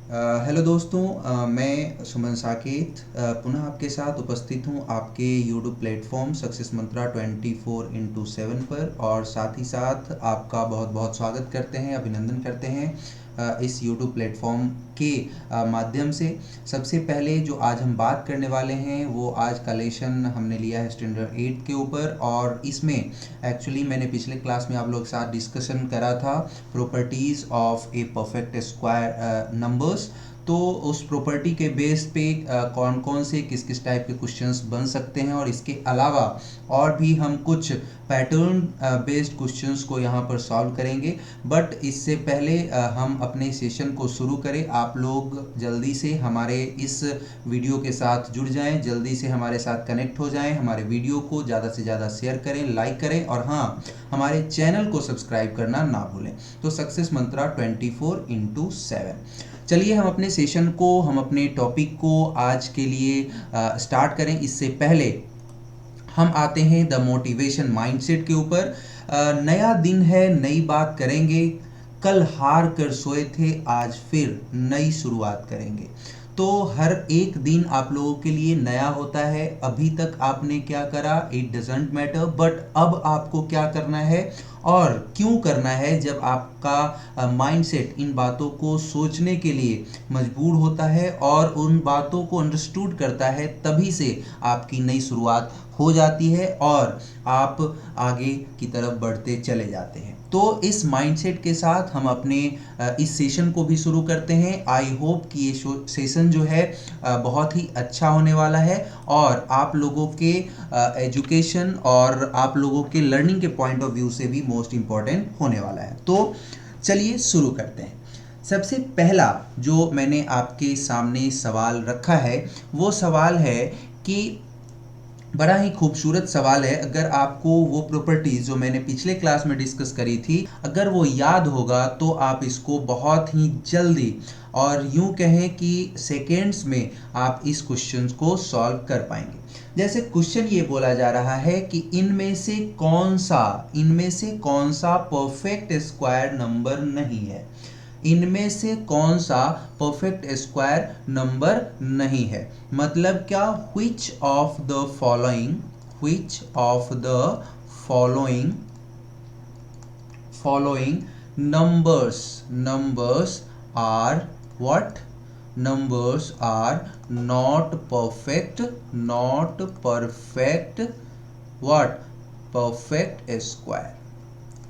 Hello दोस्तों, मैं सुमन साकेत पुनः आपके साथ उपस्थित हूं आपके यूट्यूब प्लेटफॉर्म सक्सेस मंत्रा 24/7 पर। और साथ ही साथ आपका बहुत बहुत स्वागत करते हैं, अभिनंदन करते हैं इस यूट्यूब प्लेटफॉर्म के माध्यम से। सबसे पहले जो आज हम बात करने वाले हैं वो आज का लेसन हमने लिया है स्टैंडर्ड 8 के ऊपर। और इसमें एक्चुअली मैंने पिछले क्लास में आप लोग के साथ डिस्कशन करा था properties of a perfect square numbers. तो उस प्रॉपर्टी के बेस पे कौन कौन से किस किस टाइप के क्वेश्चंस बन सकते हैं, और इसके अलावा और भी हम कुछ पैटर्न बेस्ड क्वेश्चंस को यहाँ पर सॉल्व करेंगे। बट इससे पहले हम अपने सेशन को शुरू करें, आप लोग जल्दी से हमारे इस वीडियो के साथ जुड़ जाएं, जल्दी से हमारे साथ कनेक्ट हो जाएं, हमारे वीडियो को ज़्यादा से ज़्यादा शेयर करें, लाइक करें, और हाँ, हमारे चैनल को सब्सक्राइब करना ना भूलें। तो सक्सेस मंत्रा 24/7। चलिए हम अपने टॉपिक को आज के लिए स्टार्ट करें। इससे पहले हम आते हैं द मोटिवेशन माइंडसेट के ऊपर। नया दिन है, नई बात करेंगे, कल हार कर सोए थे, आज फिर नई शुरुआत करेंगे। तो हर एक दिन आप लोगों के लिए नया होता है। अभी तक आपने क्या करा, इट डजेंट मैटर, बट अब आपको क्या करना है और क्यों करना है। जब आपका माइंडसेट इन बातों को सोचने के लिए मजबूर होता है और उन बातों को अंडरस्टूड करता है, तभी से आपकी नई शुरुआत हो जाती है और आप आगे की तरफ बढ़ते चले जाते हैं। तो इस माइंडसेट के साथ हम अपने इस सेशन को भी शुरू करते हैं। आई होप कि ये सेशन जो है बहुत ही अच्छा होने वाला है और आप लोगों के एजुकेशन और आप लोगों के लर्निंग के पॉइंट ऑफ व्यू से भी मोस्ट इम्पॉर्टेंट होने वाला है। तो चलिए शुरू करते हैं। सबसे पहला जो मैंने आपके सामने सवाल रखा है वो सवाल है कि बड़ा ही खूबसूरत सवाल है। अगर आपको वो प्रॉपर्टीज जो मैंने पिछले क्लास में डिस्कस करी थी अगर वो याद होगा तो आप इसको बहुत ही जल्दी और यूं कहें कि सेकेंड्स में आप इस क्वेश्चन को सॉल्व कर पाएंगे। जैसे क्वेश्चन ये बोला जा रहा है कि इनमें से कौन सा परफेक्ट स्क्वायर नंबर नहीं है। इनमें से कौन सा परफेक्ट स्क्वायर नंबर नहीं है, मतलब क्या, which of the following numbers are what? Numbers are not perfect what? Perfect square।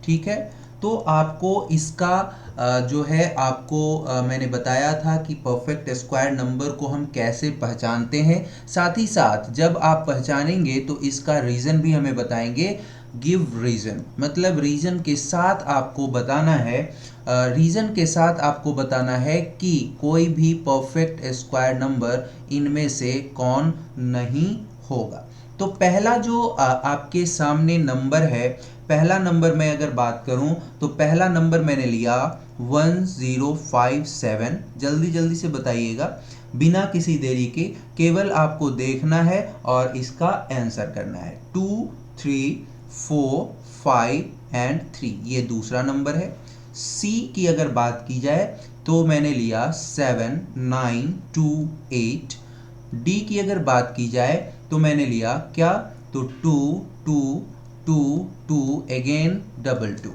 ठीक है, तो आपको इसका जो है आपको मैंने बताया था कि परफेक्ट स्क्वायर नंबर को हम कैसे पहचानते हैं। साथ ही साथ जब आप पहचानेंगे तो इसका रीज़न भी हमें बताएंगे। गिव रीज़न मतलब रीज़न के साथ आपको बताना है, रीज़न के साथ आपको बताना है कि कोई भी परफेक्ट स्क्वायर नंबर इनमें से कौन नहीं होगा। तो पहला जो आपके सामने नंबर है, पहला नंबर मैं अगर बात करूं तो पहला नंबर मैंने लिया 1057। जल्दी जल्दी से बताइएगा बिना किसी देरी के, केवल आपको देखना है और इसका आंसर करना है। 2 3 4 5 एंड 3 ये दूसरा नंबर है। सी की अगर बात की जाए तो मैंने लिया 7 9 2 8। डी की अगर बात की जाए तो मैंने लिया क्या, तो 2 2 2 2 अगेन 2 2।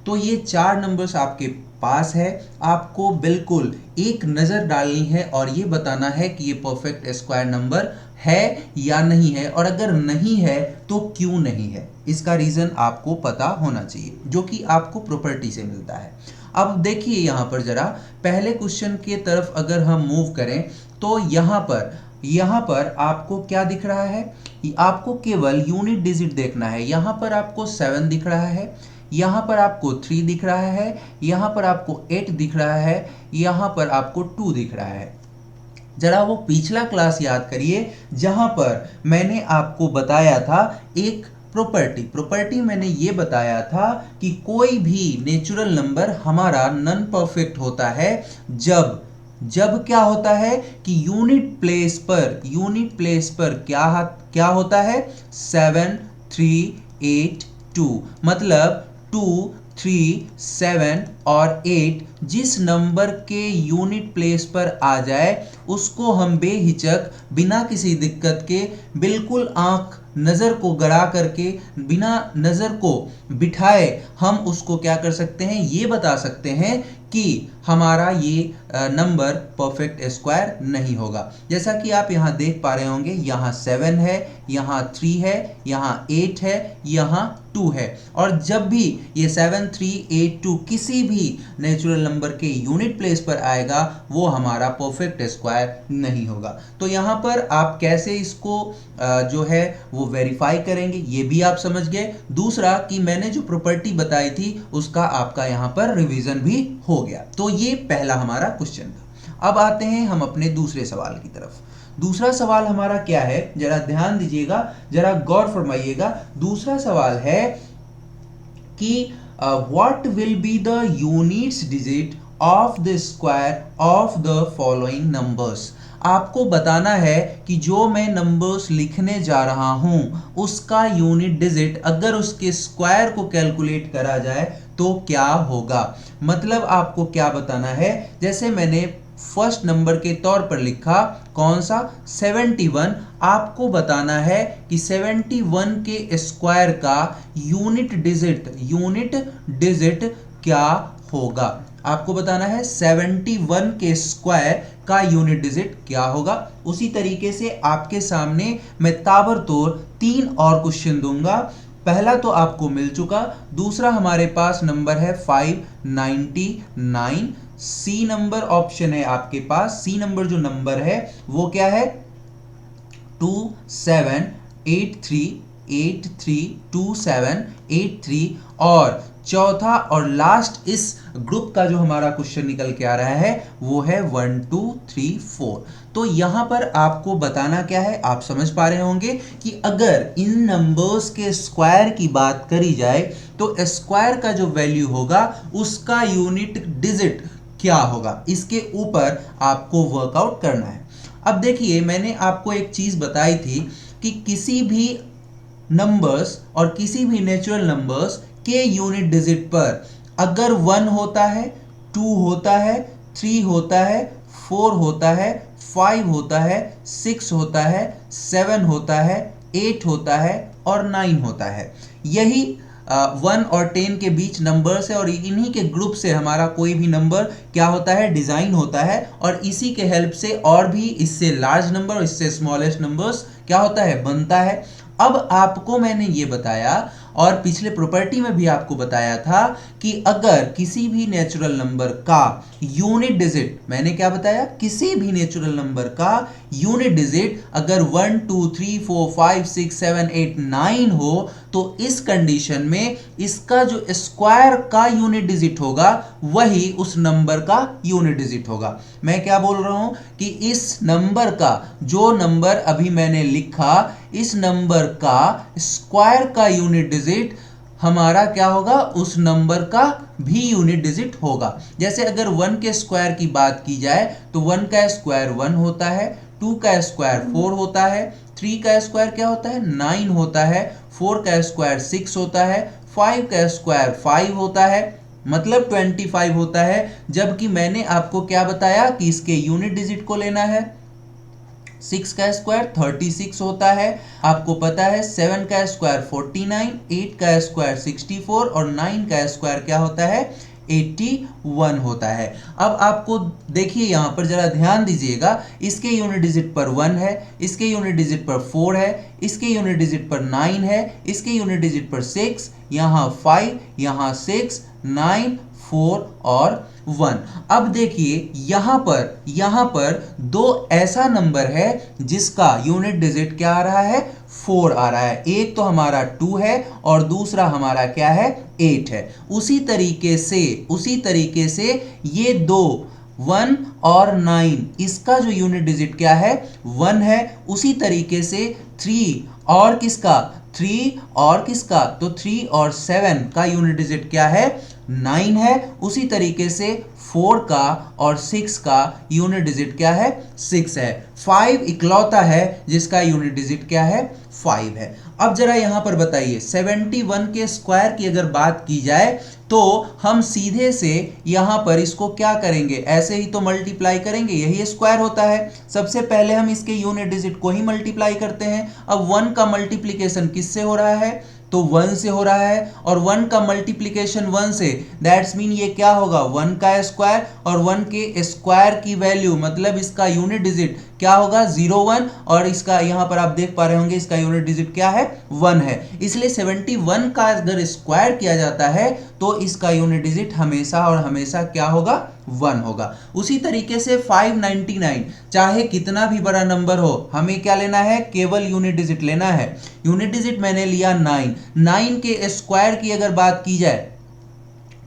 तो ये चार नंबर्स आपके पास है। आपको बिल्कुल एक नज़र डालनी है और ये बताना है कि ये परफेक्ट स्क्वायर नंबर है या नहीं है, और अगर नहीं है तो क्यों नहीं है। इसका रीज़न आपको पता होना चाहिए जो कि आपको प्रॉपर्टी से मिलता है। अब देखिए यहाँ पर ज़रा पहले क्वेश्चन की तरफ अगर हम मूव करें तो यहाँ पर आपको क्या दिख रहा है, आपको केवल यूनिट डिजिट देखना है। यहाँ पर आपको 7 दिख रहा है, यहाँ पर आपको 3 दिख रहा है, यहाँ पर आपको 8 दिख रहा है, यहाँ पर आपको 2 दिख रहा है। जरा वो पिछला क्लास याद करिए जहां पर मैंने आपको बताया था एक प्रॉपर्टी मैंने ये बताया था कि कोई भी नेचुरल नंबर हमारा नॉन परफेक्ट होता है जब क्या होता है कि यूनिट प्लेस पर क्या होता है, 7 3 8 2, मतलब 2 3 7 और 8 जिस नंबर के यूनिट प्लेस पर आ जाए उसको हम बेहिचक बिना किसी दिक्कत के बिल्कुल आंख नज़र को गड़ा करके बिना नज़र को बिठाए हम उसको क्या कर सकते हैं, ये बता सकते हैं कि हमारा ये नंबर परफेक्ट स्क्वायर नहीं होगा। जैसा कि आप यहाँ देख पा रहे होंगे, यहाँ 7 है, यहाँ 3 है, यहाँ 8 है, यहाँ 2 है, और जब भी ये 7 3 8 2 किसी भी नेचुरल नंबर के यूनिट प्लेस पर आएगा वो हमारा परफेक्ट स्क्वायर नहीं होगा। तो यहाँ पर आप कैसे इसको जो है वो वेरीफाई करेंगे ये भी आप समझ गए। दूसरा कि मैंने जो प्रॉपर्टी बताई थी उसका आपका यहाँ पर रिवीजन भी हो गया। तो ये पहला हमारा क्वेश्चन था। अब आते हैं हम अपने दूसरे सवाल की तरफ। दूसरा सवाल हमारा क्या है, जरा ध्यान दीजिएगा, जरा गौर फरमाइएगा। दूसरा सवाल है कि what will be the units digit of the square of the following numbers. आपको बताना है कि जो मैं नंबर्स लिखने जा रहा हूं उसका यूनिट डिजिट अगर उसके स्क्वायर को कैलकुलेट करा जाए तो क्या होगा। मतलब आपको क्या बताना है, जैसे मैंने फर्स्ट नंबर के तौर पर लिखा कौन सा 71, आपको बताना है कि 71 के स्क्वायर का यूनिट डिजिट क्या होगा। आपको बताना है 71 के स्क्वायर का यूनिट डिजिट क्या होगा। उसी तरीके से आपके सामने मैं ताबड़तोड़ 3 और क्वेश्चन दूंगा। पहला तो आपको मिल चुका, दूसरा हमारे पास नंबर है 599, सी नंबर ऑप्शन है आपके पास। सी नंबर जो नंबर है वो क्या है 2783 और चौथा और लास्ट इस ग्रुप का जो हमारा क्वेश्चन निकल के आ रहा है वो है 1 2 3 4। तो यहां पर आपको बताना क्या है, आप समझ पा रहे होंगे कि अगर इन नंबर्स के स्क्वायर की बात करी जाए तो स्क्वायर का जो वैल्यू होगा उसका यूनिट डिजिट क्या होगा, इसके ऊपर आपको वर्कआउट करना है। अब देखिए, मैंने आपको एक चीज बताई थी कि किसी भी नंबर्स और किसी भी नेचुरल नंबर्स के यूनिट डिजिट पर अगर 1 होता है, 2 होता है, 3 होता है, 4 होता है, 5 होता है, 6 होता है, 7 होता है, 8 होता है और 9 होता है। यही 1 और 10 के बीच नंबर्स है और इन्हीं के ग्रुप से हमारा कोई भी नंबर क्या होता है, डिजाइन होता है, और इसी के हेल्प से और भी इससे लार्ज नंबर और इससे स्मॉलेस्ट नंबर्स क्या होता है, बनता है। अब आपको मैंने ये बताया और पिछले प्रॉपर्टी में भी आपको बताया था कि अगर किसी भी नेचुरल नंबर का यूनिट डिजिट, मैंने क्या बताया, किसी भी नेचुरल नंबर का यूनिट डिजिट अगर 1 2 3 4 5 6 7 8 9 हो तो इस कंडीशन में इसका जो स्क्वायर का यूनिट डिजिट होगा वही उस नंबर का यूनिट डिजिट होगा। मैं क्या बोल रहा हूं कि इस नंबर का, जो नंबर अभी मैंने लिखा, इस नंबर का स्क्वायर का यूनिट डिजिट हमारा क्या होगा, उस नंबर का भी यूनिट डिजिट होगा। जैसे अगर 1 के स्क्वायर की बात की जाए तो 1 का स्क्वायर 1 होता है, 2 का स्क्वायर 4 होता है, 3 का स्क्वायर क्या होता है 9 होता है, 4 का स्क्वायर 6 होता है, 5 का स्क्वायर 5 होता है, मतलब 25 होता है। जबकि मैंने आपको क्या बताया कि इसके यूनिट डिजिट को लेना है। 6 का स्क्वायर 36 होता है, आपको पता है 7 का स्क्वायर 49, 8 का स्क्वायर 64 और 9 का स्क्वायर क्या होता है 81 होता है। अब आपको देखिए यहाँ पर जरा ध्यान दीजिएगा, इसके यूनिट डिजिट पर 1 है, इसके यूनिट डिजिट पर 4 है, इसके यूनिट डिजिट पर 9 है, इसके यूनिट डिजिट पर 6, यहाँ 5, यहाँ 6, 9, 4 और 1। अब देखिए यहाँ पर दो ऐसा नंबर है जिसका यूनिट डिजिट क्या आ रहा है 4 आ रहा है। एक तो हमारा 2 है और दूसरा हमारा क्या है 8 है। उसी तरीके से ये दो 1 और 9 इसका जो यूनिट डिजिट क्या है 1 है। उसी तरीके से 3 और किसका तो 3 और 7 का यूनिट डिजिट क्या है 9 है, उसी तरीके से 4 का और 6 का यूनिट डिजिट क्या है? 6 है। 5 इकलौता है जिसका यूनिट डिजिट क्या है? 5 है। अब जरा यहां पर बताइए 71 के स्क्वायर की अगर बात की जाए तो हम सीधे से यहां पर इसको क्या करेंगे? ऐसे ही तो मल्टीप्लाई करेंगे, यही स्क्वायर होता है। सबसे पहले हम इसके यूनिट डिजिट को ही मल्टीप्लाई करते हैं। अब 1 का मल्टीप्लिकेशन किससे हो रहा है? तो 1 से हो रहा है, और 1 का मल्टीप्लिकेशन 1 से, दैट्स मीन ये क्या होगा? 1 का स्क्वायर, और 1 के स्क्वायर की वैल्यू मतलब इसका यूनिट डिजिट क्या होगा? 01, और इसका यहां पर आप देख पा रहे होंगे इसका यूनिट डिजिट क्या है? 1 है। इसलिए 71 का अगर स्क्वायर किया जाता है तो इसका यूनिट डिजिट हमेशा और हमेशा क्या होगा? 1 होगा। उसी तरीके से 599, चाहे कितना भी बड़ा नंबर हो, हमें क्या लेना है? केवल यूनिट डिजिट लेना है। यूनिट डिजिट मैंने लिया 9। 9 के स्क्वायर की अगर बात की जाए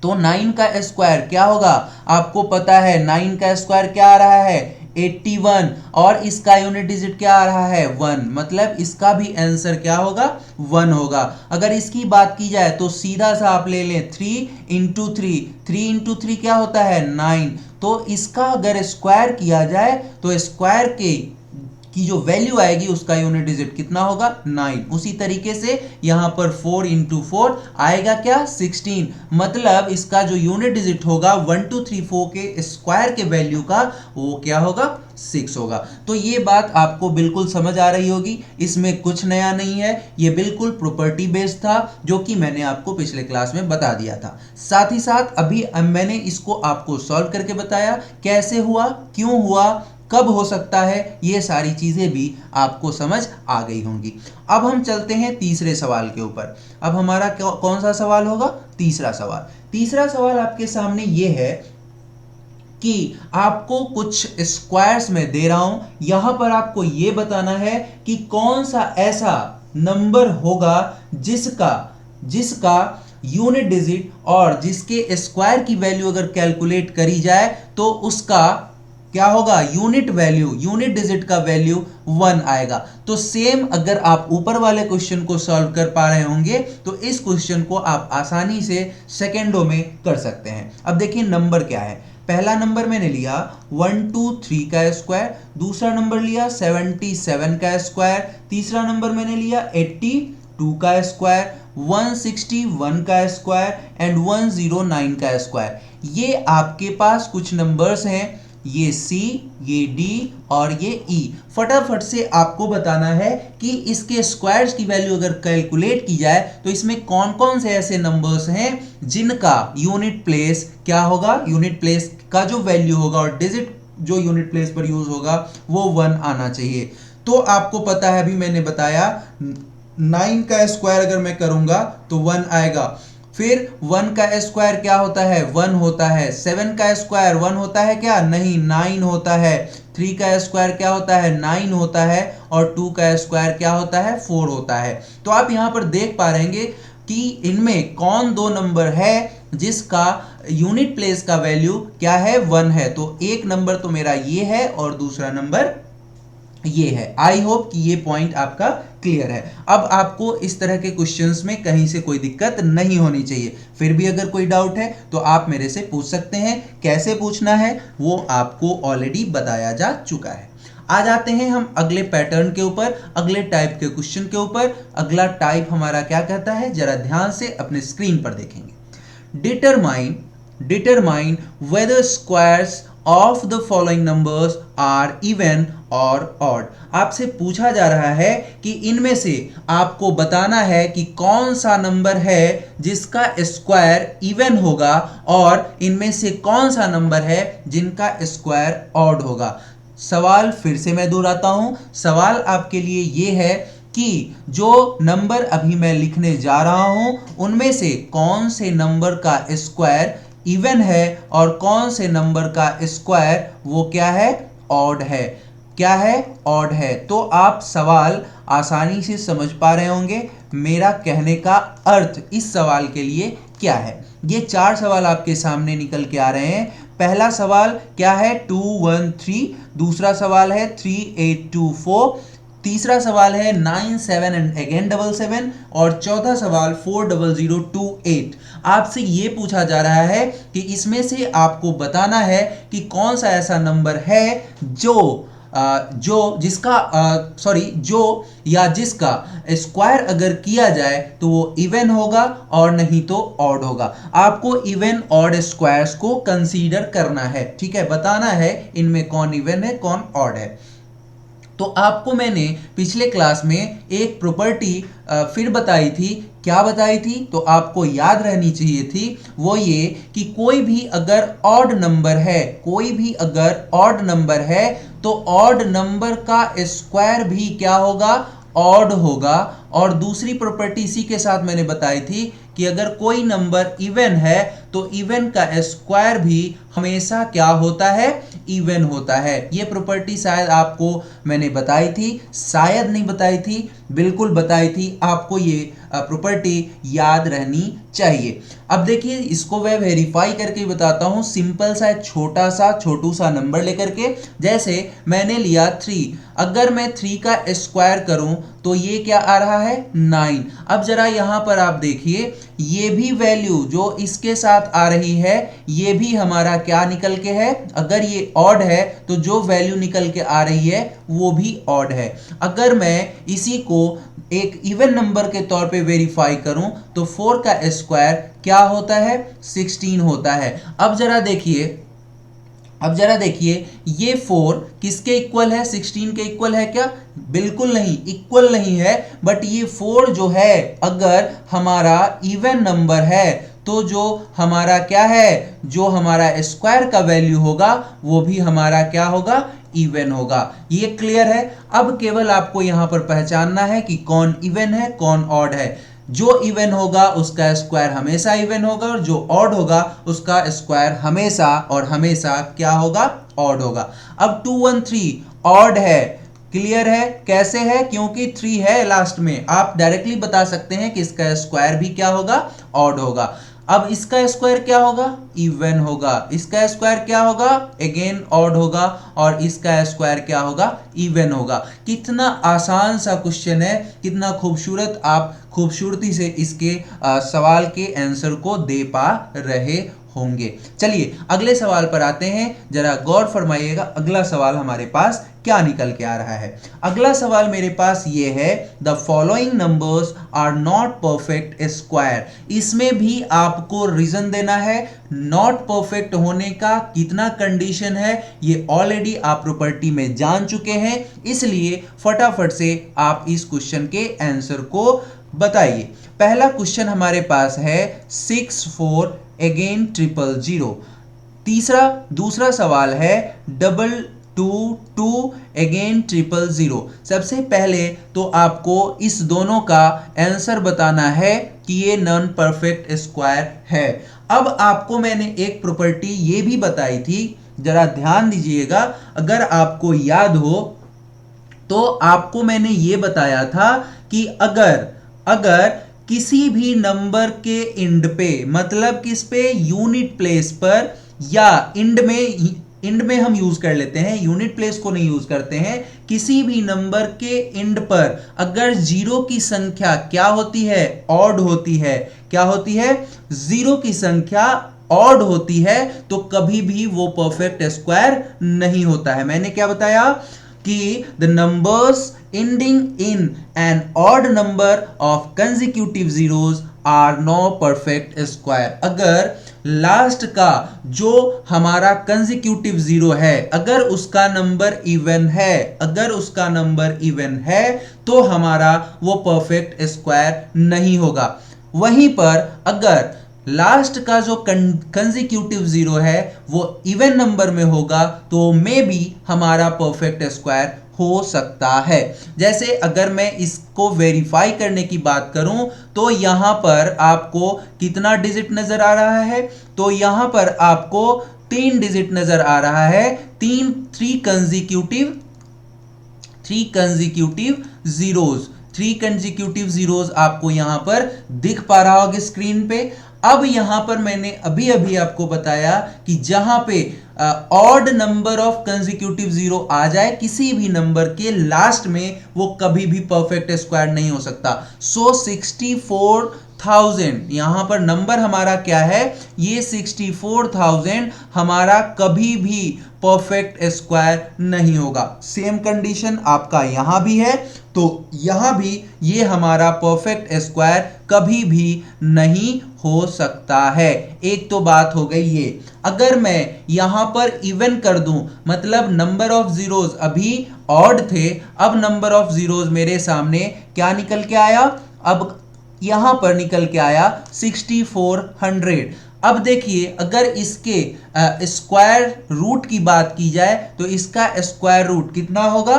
तो 9 का स्क्वायर क्या होगा? आपको पता है 9 का स्क्वायर क्या आ रहा है? 81, और इसका यूनिट डिजिट क्या आ रहा है? 1, मतलब इसका भी आंसर क्या होगा? 1 होगा। अगर इसकी बात की जाए तो सीधा सा आप ले लें 3 इंटू 3, 3 इंटू 3 क्या होता है? 9। तो इसका अगर स्क्वायर किया जाए तो स्क्वायर की जो वैल्यू आएगी उसका यूनिट डिजिट कितना होगा? 9। उसी तरीके से यहां पर 4 इंटू 4 आएगा क्या? 16, मतलब इसका जो यूनिट डिजिट होगा 1 2 3 4 के स्क्वायर के वैल्यू का वो क्या होगा? 6 होगा। तो ये बात आपको बिल्कुल समझ आ रही होगी, इसमें कुछ नया नहीं है, ये बिल्कुल प्रॉपर्टी बेस्ड था जो कि मैंने आपको पिछले क्लास में बता दिया था। साथ ही साथ अभी मैंने इसको आपको सॉल्व करके बताया, कैसे हुआ, क्यों हुआ, कब हो सकता है, ये सारी चीजें भी आपको समझ आ गई होंगी। अब हम चलते हैं तीसरे सवाल के ऊपर। अब हमारा कौन सा सवाल होगा? तीसरा सवाल। तीसरा सवाल आपके सामने ये है कि आपको कुछ स्क्वायर्स में दे रहा हूं, यहां पर आपको यह बताना है कि कौन सा ऐसा नंबर होगा जिसका यूनिट डिजिट और जिसके स्क्वायर की वैल्यू अगर कैलकुलेट करी जाए तो उसका क्या होगा? यूनिट वैल्यू, यूनिट डिजिट का वैल्यू 1 आएगा। तो सेम अगर आप ऊपर वाले क्वेश्चन को सॉल्व कर पा रहे होंगे तो इस क्वेश्चन को आप आसानी से सेकेंडों में कर सकते हैं। अब देखिए नंबर क्या है। पहला नंबर मैंने लिया 123 का स्क्वायर, दूसरा नंबर लिया 77 का स्क्वायर, तीसरा नंबर मैंने लिया 82 का स्क्वायर, 161 का स्क्वायर एंड 109 का स्क्वायर। ये आपके पास कुछ नंबर्स हैं, ये C, ये D और ये E। फटाफट से आपको बताना है कि इसके स्क्वायर्स की वैल्यू अगर कैलकुलेट की जाए तो इसमें कौन कौन से ऐसे नंबर्स हैं जिनका यूनिट प्लेस क्या होगा? यूनिट प्लेस का जो वैल्यू होगा और डिजिट जो यूनिट प्लेस पर यूज होगा वो 1 आना चाहिए। तो आपको पता है, अभी मैंने बताया 9 का स्क्वायर अगर मैं करूंगा तो 1 आएगा। फिर 1 का स्क्वायर क्या होता है? 1 होता है। 7 का स्क्वायर 1 होता है क्या? नहीं, 9 होता है। 3 का स्क्वायर क्या होता है? 9 होता है। और 2 का स्क्वायर क्या होता है? 4 होता है। तो आप यहां पर देख पा रहे हैं कि इनमें कौन दो नंबर है जिसका यूनिट प्लेस का वैल्यू क्या है? 1 है। तो एक नंबर तो मेरा ये है और दूसरा नंबर ये है। आई होप कि ये पॉइंट आपका क्लियर है। अब आपको इस तरह के क्वेश्चंस में कहीं से कोई दिक्कत नहीं होनी चाहिए। फिर भी अगर कोई डाउट है तो आप मेरे से पूछ सकते हैं। कैसे पूछना है वो आपको ऑलरेडी बताया जा चुका है। आ जाते हैं हम अगले पैटर्न के ऊपर, अगले टाइप के क्वेश्चन के ऊपर। अगला टाइप हमारा क्या कहता है, जरा ध्यान से अपने स्क्रीन पर देखेंगे। Determine whether squares of the following numbers are even or odd। आपसे पूछा जा रहा है कि इनमें से आपको बताना है कि कौन सा नंबर है जिसका स्क्वायर इवन होगा और इनमें से कौन सा नंबर है जिनका स्क्वायर ऑड होगा। सवाल फिर से मैं दोहराता हूं, सवाल आपके लिए यह है कि जो नंबर अभी मैं लिखने जा रहा हूं उनमें से कौन से नंबर का स्क्वायर इवन है और कौन से नंबर का स्क्वायर वो क्या है? ऑड है। क्या है? ऑड है। तो आप सवाल आसानी से समझ पा रहे होंगे मेरा कहने का अर्थ इस सवाल के लिए क्या है। ये 4 सवाल आपके सामने निकल के आ रहे हैं। पहला सवाल क्या है? 213, दूसरा सवाल है 3824, तीसरा सवाल है 9 7 एंड अगेन 7 और चौथा सवाल 40028। आपसे ये पूछा जा रहा है कि इसमें से आपको बताना है कि कौन सा ऐसा नंबर है जो जिसका स्क्वायर अगर किया जाए तो वो इवन होगा और नहीं तो ऑड होगा। आपको इवन ऑड स्क्वायर्स को कंसीडर करना है, ठीक है, बताना है इनमें कौन इवन है कौन ऑड है। तो आपको मैंने पिछले क्लास में एक प्रॉपर्टी फिर बताई थी। क्या बताई थी तो आपको याद रहनी चाहिए थी, वो ये कि कोई भी अगर ऑड नंबर है तो ऑड नंबर का स्क्वायर भी क्या होगा, ऑड होगा। और दूसरी प्रॉपर्टी इसी के साथ मैंने बताई थी कि अगर कोई नंबर इवन है तो इवन का स्क्वायर भी हमेशा क्या होता है, इवन होता है। ये प्रॉपर्टी शायद आपको मैंने बताई थी, शायद नहीं बताई थी, बिल्कुल बताई थी। आपको ये प्रॉपर्टी याद रहनी चाहिए। अब देखिए इसको मैं वेरीफाई करके बताता हूं, सिंपल सा छोटू सा नंबर लेकर के। जैसे मैंने लिया 3, अगर मैं 3 का स्क्वायर करूं तो ये क्या आ रहा है, 9। अब जरा यहां पर आप देखिए, ये भी वैल्यू जो इसके साथ आ रही है ये भी हमारा क्या निकल के है, अगर ये ऑड है तो जो वैल्यू निकल के आ रही है वो भी ऑड है। अगर मैं इसी को एक इवन नंबर के तौर पे वेरीफाई करूं तो 4 का स्क्वायर क्या होता है, 16 होता है। अब जरा देखिए ये 4 किसके इक्वल है, 16 के इक्वल है क्या, बिल्कुल नहीं, इक्वल नहीं है। बट ये 4 जो है अगर हमारा इवन नंबर है तो जो हमारा क्या है, जो हमारा स्क्वायर का वैल्यू होगा वो भी हमारा क्या होगा, इवन होगा। ये क्लियर है। अब केवल आपको यहां पर पहचानना है कि कौन इवन है कौन ऑड है। जो इवन होगा उसका स्क्वायर हमेशा इवन होगा और जो ऑड होगा उसका स्क्वायर हमेशा और हमेशा क्या होगा, ऑड होगा। अब 213 ऑड है, क्लियर है, कैसे है, क्योंकि 3 है लास्ट में। आप डायरेक्टली बता सकते हैं कि इसका स्क्वायर भी क्या होगा, ऑड होगा। अब इसका स्क्वायर क्या होगा, इवन होगा। इसका स्क्वायर क्या होगा, अगेन ऑड होगा। और इसका स्क्वायर क्या होगा, इवन होगा। कितना आसान सा क्वेश्चन है, कितना खूबसूरत, आप खूबसूरती से इसके सवाल के आंसर को दे पा रहे होंगे। चलिए अगले सवाल पर आते हैं, जरा गौर फरमाइएगा अगला सवाल हमारे पास क्या निकल के आ रहा है। अगला सवाल मेरे पास ये है, the following numbers are not perfect square. इसमें भी आपको रीजन देना है नॉट परफेक्ट होने का, कितना कंडीशन है ये ऑलरेडी आप प्रॉपर्टी में जान चुके हैं, इसलिए फटाफट से आप इस क्वेश्चन के आंसर को बताइए। पहला क्वेश्चन हमारे पास है 6 4 अगेन 000। दूसरा सवाल है 222 अगेन 000। सबसे पहले तो आपको इस दोनों का आंसर बताना है कि ये नॉन परफेक्ट स्क्वायर है। अब आपको मैंने एक प्रॉपर्टी ये भी बताई थी, जरा ध्यान दीजिएगा, अगर आपको याद हो तो आपको मैंने ये बताया था कि अगर किसी भी नंबर के इंड पे, मतलब किस पे, यूनिट प्लेस पर, या इंड में हम यूज कर लेते हैं, यूनिट प्लेस को नहीं यूज करते हैं, किसी भी नंबर के इंड पर अगर जीरो की संख्या क्या होती है, ऑड होती है। क्या होती है, जीरो की संख्या ऑड होती है तो कभी भी वो परफेक्ट स्क्वायर नहीं होता है। मैंने क्या बताया कि the numbers ending in an odd number of consecutive zeros are no perfect square। अगर लास्ट का जो हमारा कंसेक्यूटिव जीरो है अगर उसका नंबर इवन है तो हमारा वो परफेक्ट स्क्वायर नहीं होगा। वहीं पर अगर लास्ट का जो कंसेक्यूटिव जीरो है वो इवन नंबर में होगा तो मे बी हमारा परफेक्ट स्क्वायर हो सकता है। जैसे अगर मैं इसको वेरीफाई करने की बात करूं तो यहां पर आपको कितना डिजिट नजर आ रहा है, तो यहां पर आपको 3 डिजिट नजर आ रहा है, 3 कंसेक्यूटिव जीरोज आपको यहां पर दिख पा रहा होगा स्क्रीन पे। अब यहां पर मैंने अभी आपको बताया कि जहां पे odd number of consecutive zero आ जाए किसी भी नंबर के लास्ट में, वो कभी भी परफेक्ट स्क्वायर नहीं हो सकता। सो 64,000 यहां पर नंबर हमारा क्या है, ये 64,000 हमारा कभी भी परफेक्ट स्क्वायर नहीं होगा। सेम कंडीशन आपका यहां भी है, तो यहां भी ये हमारा परफेक्ट स्क्वायर कभी भी नहीं हो सकता है। एक तो बात हो गई ये। अगर मैं यहां पर इवन कर दूं, मतलब नंबर ऑफ जीरोस अभी ऑड थे, अब नंबर ऑफ जीरोस मेरे सामने क्या निकल के आया, अब यहां पर निकल के आया 6400। अब देखिए, अगर इसके स्क्वायर रूट की बात की जाए तो इसका स्क्वायर रूट कितना होगा,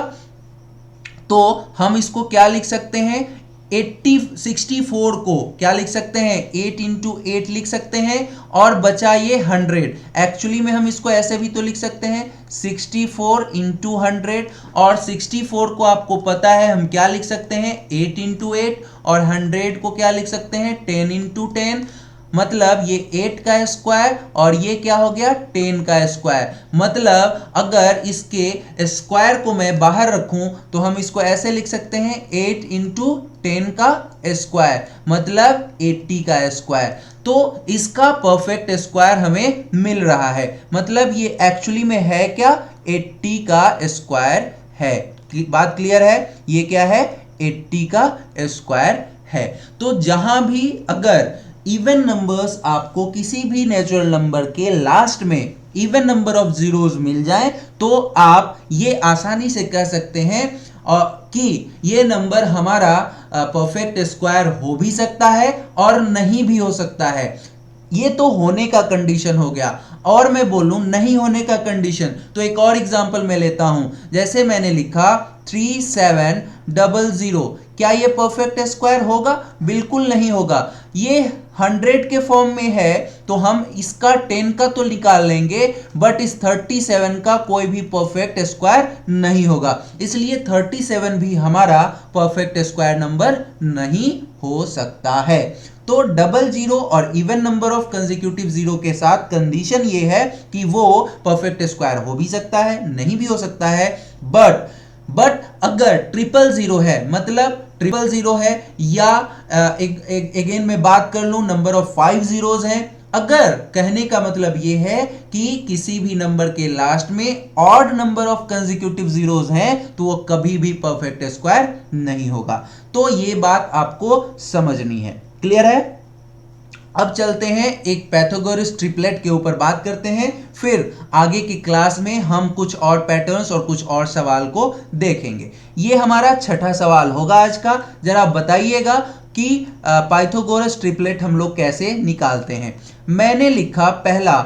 तो हम इसको क्या लिख सकते हैं, 64 को क्या लिख सकते हैं, 8 इंटू 8 लिख सकते हैं, और बचा ये 100। एक्चुअली में हम इसको ऐसे भी तो लिख सकते हैं 64 इंटू 100, और 64 को आपको पता है हम क्या लिख सकते हैं 8 इंटू 8, और 100 को क्या लिख सकते हैं 10 इंटू 10। मतलब ये 8 का स्क्वायर और ये क्या हो गया 10 का स्क्वायर। मतलब अगर इसके स्क्वायर को मैं बाहर रखूं तो हम इसको ऐसे लिख सकते हैं 8 इंटू 10 का स्क्वायर, मतलब 80 का स्क्वायर। तो इसका परफेक्ट स्क्वायर हमें मिल रहा है, मतलब ये एक्चुअली में है क्या 80 का स्क्वायर है। बात क्लियर है, ये क्या है 80 का स्क्वायर है। तो जहां भी अगर इवन नंबर्स आपको किसी भी नेचुरल नंबर के लास्ट में इवन नंबर ऑफ जीरोस मिल जाए, तो आप ये आसानी से कह सकते हैं कि ये नंबर हमारा परफेक्ट स्क्वायर हो भी सकता है और नहीं भी हो सकता है। ये तो होने का कंडीशन हो गया। और मैं बोलूं नहीं होने का कंडीशन, तो एक और एग्जांपल मैं लेता हूं। जैसे मैंने लिखा 3700, क्या ये परफेक्ट स्क्वायर होगा? बिल्कुल नहीं होगा। ये 100 के फॉर्म में है तो हम इसका 10 का तो निकाल लेंगे, बट इस 37 का कोई भी परफेक्ट स्क्वायर नहीं होगा। इसलिए 37 भी हमारा परफेक्ट स्क्वायर नंबर नहीं हो सकता है। तो डबल जीरो और even number of consecutive zero के साथ कंडीशन ये है कि वो परफेक्ट स्क्वायर हो भी सकता है, नहीं भी हो सकता है। बट अगर ट्रिपल जीरो है, मतलब ट्रिपल जीरो है, या अगेन मैं बात कर लूं नंबर ऑफ 5 जीरोस हैं, अगर कहने का मतलब ये है कि किसी भी नंबर के लास्ट में odd number of consecutive zeros हैं, तो वो कभी भी परफेक्ट स्क्वायर नहीं होगा। तो ये बात आपको समझनी है। क्लियर है? अब चलते हैं एक पाइथागोरस ट्रिपलेट के ऊपर बात करते हैं, फिर आगे की क्लास में हम कुछ और पैटर्न्स और कुछ और सवाल को देखेंगे। ये हमारा छठा सवाल होगा आज का। जरा बताइएगा कि पाइथागोरस ट्रिपलेट हम लोग कैसे निकालते हैं। मैंने लिखा पहला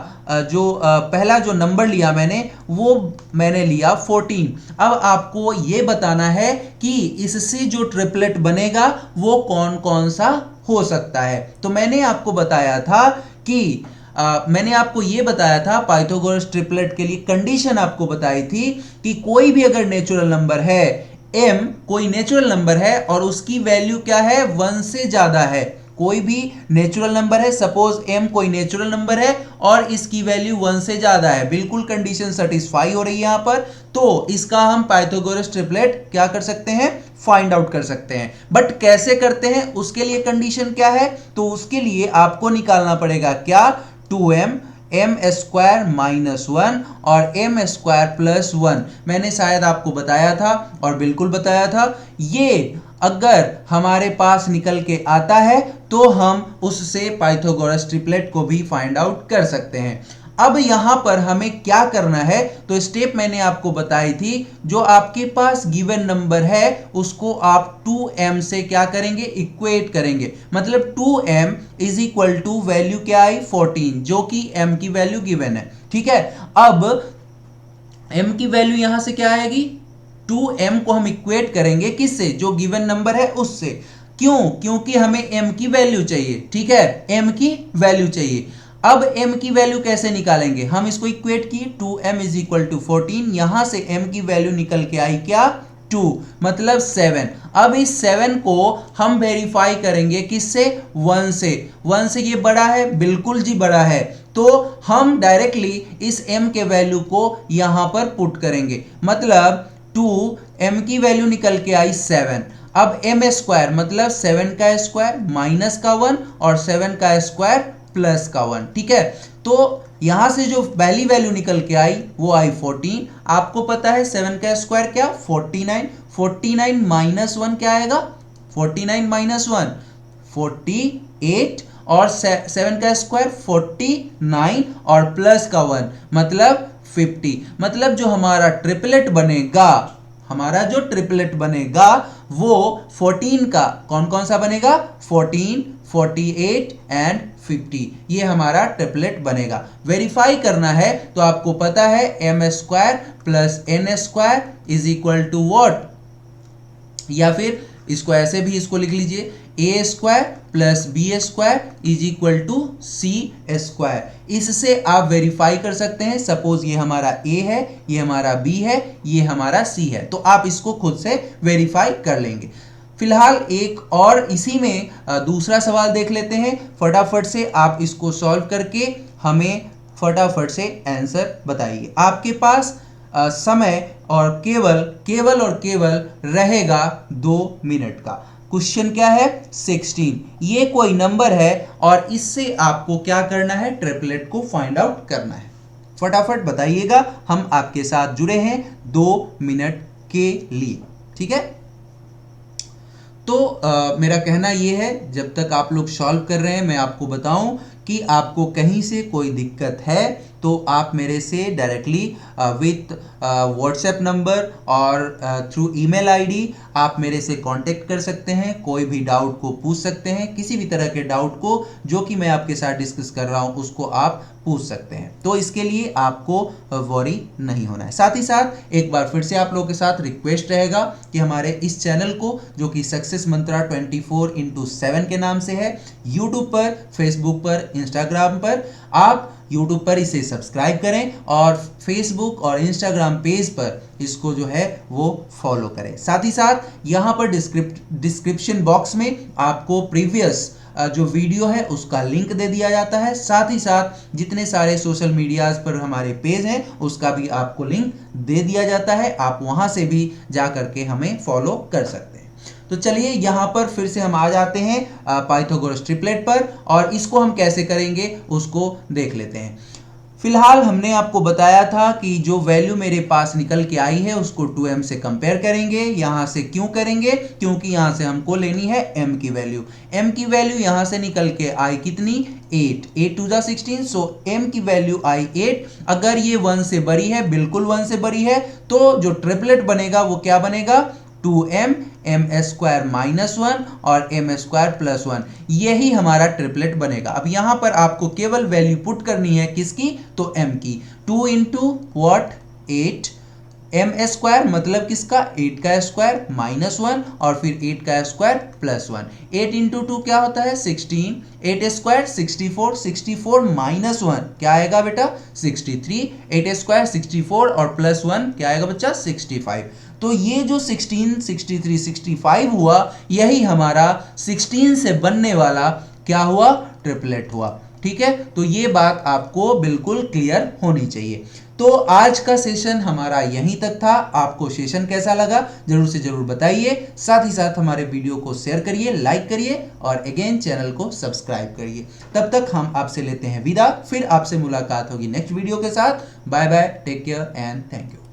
जो नंबर लिया मैंने लिया 14। अब आपको ये बताना है कि इससे जो ट्रिपलेट बनेगा वो कौन कौन सा हो सकता है। तो मैंने आपको बताया था कि पाइथागोरस ट्रिपलेट के लिए कंडीशन आपको बताई थी कि कोई भी अगर नेचुरल नंबर है, m कोई नेचुरल नंबर है और उसकी वैल्यू क्या है 1 से ज्यादा है, कोई भी नेचुरल नंबर है, सपोज m कोई नेचुरल नंबर है और इसकी वैल्यू 1 से ज्यादा है, बिल्कुल कंडीशन सेटिस्फाई हो रही है यहां पर, तो इसका हम पाइथागोरस ट्रिपलेट क्या कर सकते हैं, फाइंड आउट कर सकते हैं। बट कैसे करते हैं, उसके लिए कंडीशन क्या है, तो उसके लिए आपको निकालना पड़ेगा क्या 2m m स्क्वायर माइनस 1 और m स्क्वायर प्लस 1। मैंने शायद आपको बताया था, और बिल्कुल बताया था, ये अगर हमारे पास निकल के आता है तो हम उससे पाइथागोरस ट्रिपलेट को भी फाइंड आउट कर सकते हैं। अब यहां पर हमें क्या करना है, तो स्टेप मैंने आपको बताई थी, जो आपके पास गिवन नंबर है उसको आप 2m से क्या करेंगे, इक्वेट करेंगे। मतलब 2m is equal to value क्या आई 14, जो कि m की वैल्यू गिवन है। ठीक है, अब m की वैल्यू यहां से क्या आएगी, 2m को हम इक्वेट करेंगे किससे, जो गिवन नंबर है उससे। क्यों? क्योंकि हमें m की वैल्यू चाहिए। ठीक है, m की वैल्यू चाहिए। अब m की वैल्यू कैसे निकालेंगे, हम इसको इक्वेट किए 2m इज इक्वल टू 14, यहां से m की वैल्यू निकल के आई क्या 2, मतलब 7। अब इस 7 को हम वेरीफाई करेंगे किससे, 1 से। 1 से ये बड़ा है, बिल्कुल जी बड़ा है, तो हम डायरेक्टली इस m के वैल्यू को यहां पर पुट करेंगे, मतलब 2m की वैल्यू निकल के आई 7। अब m स्क्वायर मतलब 7 का स्क्वायर माइनस का 1 और 7 का स्क्वायर प्लस का 1, ठीक है। तो यहां से जो पहली वैल्यू निकल के आई वो आई 14। आपको पता है 7 का स्क्वायर क्या, 49। 49 माइनस 1 क्या आएगा, 49 माइनस 1 48 और 7 का स्क्वायर 49 और प्लस का 1 मतलब 50। मतलब जो हमारा ट्रिपलेट बनेगा, हमारा जो ट्रिपलेट बनेगा वो 14 का कौन कौन सा बनेगा, 14, 48 एंड 50, ये हमारा ट्रिपलेट बनेगा। वेरीफाई करना है तो आपको पता है m square plus n square is equal to what, या फिर इसको ऐसे भी इसको लिख लीजिए, A square plus B square is equal to C square. इससे आप वेरीफाई कर सकते हैं, सपोज ये हमारा ए है, ये हमारा बी है, ये हमारा सी है, तो आप इसको खुद से वेरीफाई कर लेंगे। फिलहाल एक और इसी में दूसरा सवाल देख लेते हैं, फटाफट से आप इसको सॉल्व करके हमें फटाफट से आंसर बताइए। आपके पास समय और केवल और केवल रहेगा 2 मिनट का। क्वेश्चन क्या है, 16। ये कोई नंबर है और इससे आपको क्या करना है, ट्रिपलेट को फाइंड आउट करना है। फटाफट बताइएगा, हम आपके साथ जुड़े हैं 2 मिनट के लिए, ठीक है। तो मेरा कहना यह है, जब तक आप लोग सॉल्व कर रहे हैं मैं आपको बताऊं कि आपको कहीं से कोई दिक्कत है तो आप मेरे से डायरेक्टली विथ व्हाट्सएप नंबर और थ्रू ईमेल आईडी आप मेरे से कांटेक्ट कर सकते हैं। कोई भी डाउट को पूछ सकते हैं, किसी भी तरह के डाउट को जो कि मैं आपके साथ डिस्कस कर रहा हूं उसको आप पूछ सकते हैं। तो इसके लिए आपको वरी नहीं होना है। साथ ही साथ एक बार फिर से आप लोगों के साथ रिक्वेस्ट रहेगा कि हमारे इस चैनल को, जो कि सक्सेस मंत्रा 24/7 के नाम से है, यूट्यूब पर, फेसबुक पर, इंस्टाग्राम पर, आप यूट्यूब पर इसे सब्सक्राइब करें और फेसबुक और इंस्टाग्राम पेज पर इसको जो है वो फॉलो करें। साथ ही साथ यहाँ पर डिस्क्रिप्शन बॉक्स में आपको प्रीवियस जो वीडियो है उसका लिंक दे दिया जाता है। साथ ही साथ जितने सारे सोशल मीडियाज पर हमारे पेज हैं उसका भी आपको लिंक दे दिया जाता है, आप वहां से भी जा करके हमें फॉलो कर सकते हैं। तो चलिए यहाँ पर फिर से हम आ जाते हैं पाइथागोरस ट्रिपलेट पर, और इसको हम कैसे करेंगे उसको देख लेते हैं। फिलहाल हमने आपको बताया था कि जो वैल्यू मेरे पास निकल के आई है उसको 2m से कंपेयर करेंगे। यहाँ से क्यों करेंगे, क्योंकि यहाँ से हमको लेनी है m की वैल्यू। m की वैल्यू यहाँ से निकल के आई कितनी, 8 2 16, सो m की वैल्यू आई 8। अगर ये 1 से बड़ी है, बिल्कुल 1 से बड़ी है, तो जो ट्रिपलेट बनेगा वो क्या बनेगा, 2m m स्क्वायर माइनस 1 और m स्क्वायर प्लस 1, यही हमारा ट्रिपलेट बनेगा। अब यहां पर आपको केवल वैल्यू पुट करनी है किसकी, तो m की। 2 इंटू वॉट, 8 m स्क्वायर मतलब किसका, 8 का स्क्वायर माइनस 1 और फिर 8 का स्क्वायर प्लस 1। 8 इंटू 2 क्या होता है, 16, 8 स्क्वायर 64, 64 माइनस 1 क्या आएगा बेटा, 63, 8 स्क्वायर 64 और प्लस 1 क्या आएगा बच्चा, 65। तो ये जो 16, 63, 65 हुआ, यही हमारा 16 से बनने वाला क्या हुआ, ट्रिपलेट हुआ। ठीक है, तो ये बात आपको बिल्कुल क्लियर होनी चाहिए। तो आज का सेशन हमारा यहीं तक था। आपको सेशन कैसा लगा जरूर से जरूर बताइए। साथ ही साथ हमारे वीडियो को शेयर करिए, लाइक करिए और अगेन चैनल को सब्सक्राइब करिए। तब तक हम आपसे लेते हैं विदा, फिर आपसे मुलाकात होगी नेक्स्ट वीडियो के साथ। Bye bye, take care and thank you.